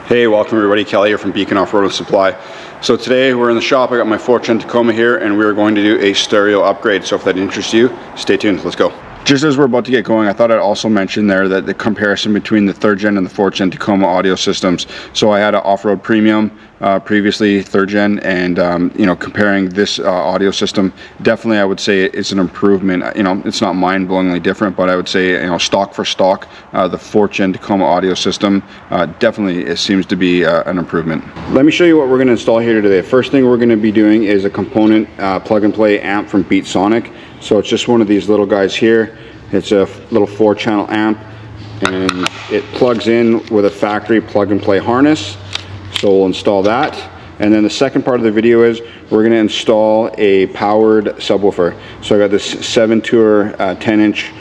Hey, welcome everybody. Kelly here from Beacon Off-Road Supply. So today we're in the shop. I got my Toyota Tacoma here and we're going to do a stereo upgrade. So if that interests you, stay tuned. Let's go. Just as we're about to get going, I thought I'd also mention there that the comparison between the 3rd gen and the 4th gen Tacoma audio systems. So I had an off-road premium previously, 3rd gen, and you know, comparing this audio system, definitely I would say it's an improvement. You know, it's not mind-blowingly different, but I would say, you know, stock for stock, the 4th gen Tacoma audio system definitely it seems to be an improvement. Let me show you what we're going to install here today. First thing we're going to be doing is a component plug-and-play amp from Beat Sonic. So it's just one of these little guys here. It's a little 4-channel amp and it plugs in with a factory plug-and-play harness. So we'll install that. And then the second part of the video is we're going to install a powered subwoofer. So I got this 7-tour 10-inch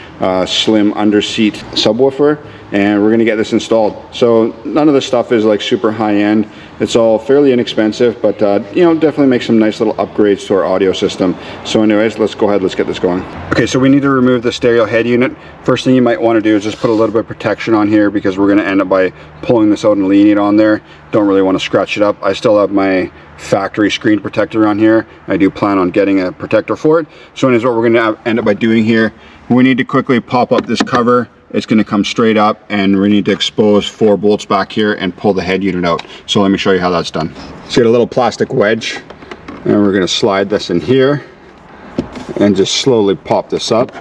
slim underseat subwoofer, and we're going to get this installed. So none of this stuff is like super high-end. It's all fairly inexpensive, but you know, definitely make some nice little upgrades to our audio system. So anyways, let's go ahead, let's get this going. Okay, so we need to remove the stereo head unit. First thing you might want to do is just put a little bit of protection on here, because we're going to end up by pulling this out and leaning it on there. Don't really want to scratch it up. I still have my factory screen protector on here. I do plan on getting a protector for it. So anyways, what we're going to end up by doing here, we need to quickly pop up this cover. It's going to come straight up, and we need to expose 4 bolts back here and pull the head unit out. So let me show you how that's done. So get a little plastic wedge, and we're going to slide this in here and just slowly pop this up.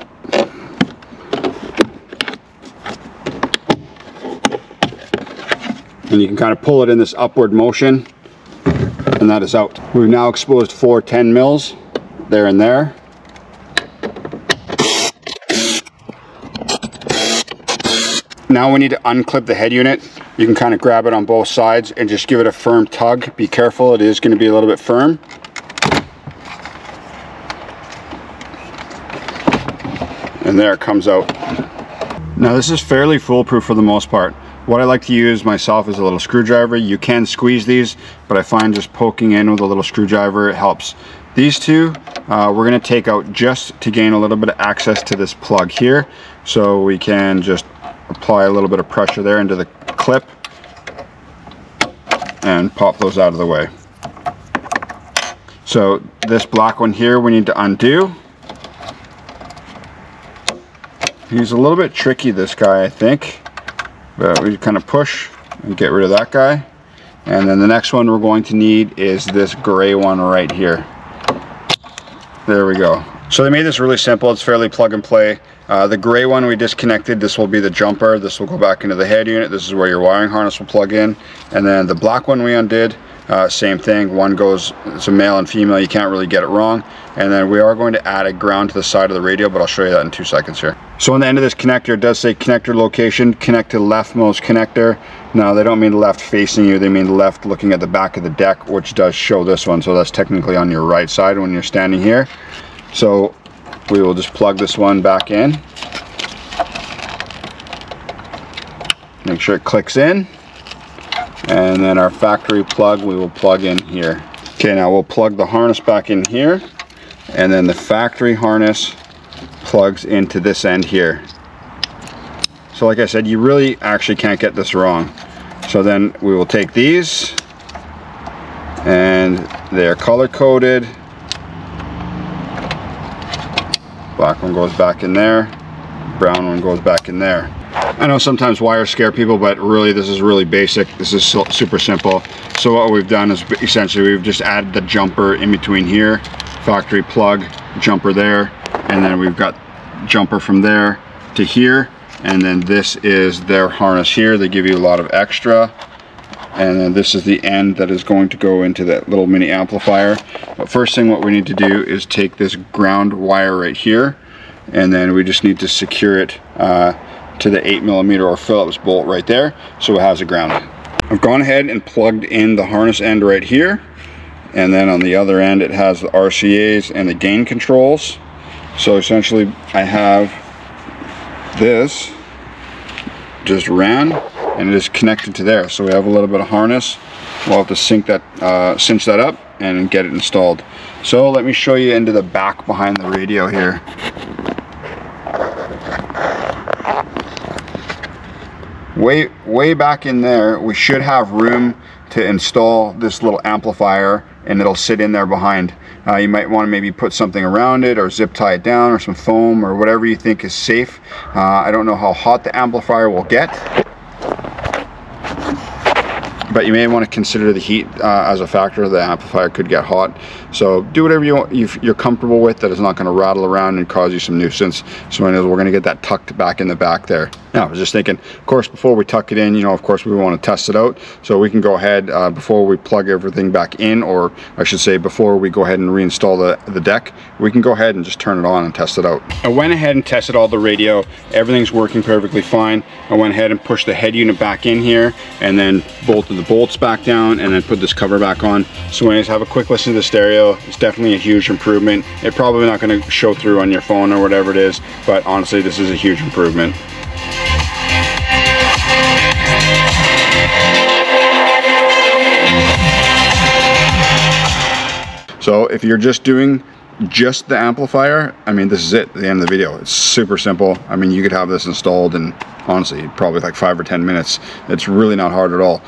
And you can kind of pull it in this upward motion, and that is out. We've now exposed 4 10 mils there and there. Now we need to unclip the head unit. You can kind of grab it on both sides and just give it a firm tug. Be careful, it is going to be a little bit firm. And there it comes out. Now this is fairly foolproof for the most part. What I like to use myself is a little screwdriver. You can squeeze these, but I find just poking in with a little screwdriver, it helps. These two, we're going to take out just to gain a little bit of access to this plug here. So we can just apply a little bit of pressure there into the clip and pop those out of the way. So this black one here we need to undo. He's a little bit tricky, this guy, I think, but we kind of push and get rid of that guy. And then the next one we're going to need is this gray one right here. There we go. So they made this really simple. It's fairly plug and play. The gray one we disconnected. This will be the jumper. This will go back into the head unit. This is where your wiring harness will plug in. And then the black one we undid. Same thing. One goes, it's a male and female. You can't really get it wrong. And then we are going to add a ground to the side of the radio, but I'll show you that in 2 seconds here. So on the end of this connector, it does say connector location. Connect to leftmost connector. Now they don't mean left facing you. They mean left looking at the back of the deck, which does show this one. So that's technically on your right side when you're standing here. So we will just plug this one back in. Make sure it clicks in. And then our factory plug we will plug in here. Okay, now we'll plug the harness back in here. And then the factory harness plugs into this end here. So like I said, you really actually can't get this wrong. So then we will take these, and they're color coded. Black one goes back in there, brown one goes back in there. I know sometimes wires scare people, but really this is really basic. This is super simple. So what we've done is essentially we've just added the jumper in between here, factory plug, jumper there, and then we've got jumper from there to here, and then this is their harness here. They give you a lot of extra. And then this is the end that is going to go into that little mini amplifier. But first thing what we need to do is take this ground wire right here, and then we just need to secure it to the 8mm or Phillips bolt right there, so it has a ground. I've gone ahead and plugged in the harness end right here, and then on the other end it has the RCAs and the gain controls. So essentially I have this just ran, and it is connected to there. So we have a little bit of harness. We'll have to cinch that up and get it installed. So let me show you into the back behind the radio here. way back in there, we should have room to install this little amplifier, and it'll sit in there behind. You might want to maybe put something around it or zip tie it down or some foam or whatever you think is safe. I don't know how hot the amplifier will get, but you may want to consider the heat as a factor. The amplifier could get hot, so do whatever you're comfortable with that is not going to rattle around and cause you some nuisance. So anyways, we're going to get that tucked back in the back there. Now I was just thinking, of course, before we tuck it in, you know, of course we want to test it out, so we can go ahead before we plug everything back in, or I should say before we go ahead and reinstall the deck, we can go ahead and just turn it on and test it out. I went ahead and tested all the radio. Everything's working perfectly fine. I went ahead and pushed the head unit back in here and then bolted the bolts back down and then put this cover back on. So anyways, have a quick listen to the stereo. It's definitely a huge improvement. It's probably not going to show through on your phone or whatever it is, but honestly, this is a huge improvement. So if you're just doing just the amplifier, I mean, this is it at the end of the video. It's super simple. I mean, you could have this installed in, honestly, probably like 5 or 10 minutes. It's really not hard at all.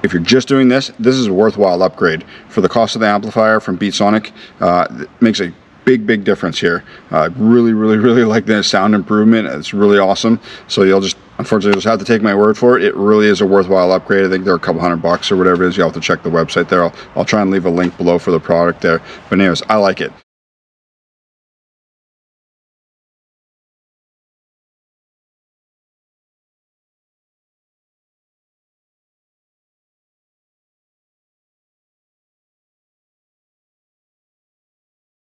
If you're just doing this, this is a worthwhile upgrade. For the cost of the amplifier from Beatsonic, it makes a big difference here. I really like the sound improvement. It's really awesome. So you'll just, unfortunately, just have to take my word for it. It really is a worthwhile upgrade. I think they're a couple $100 or whatever it is. You'll have to check the website there. I'll try and leave a link below for the product there. But anyways, I like it.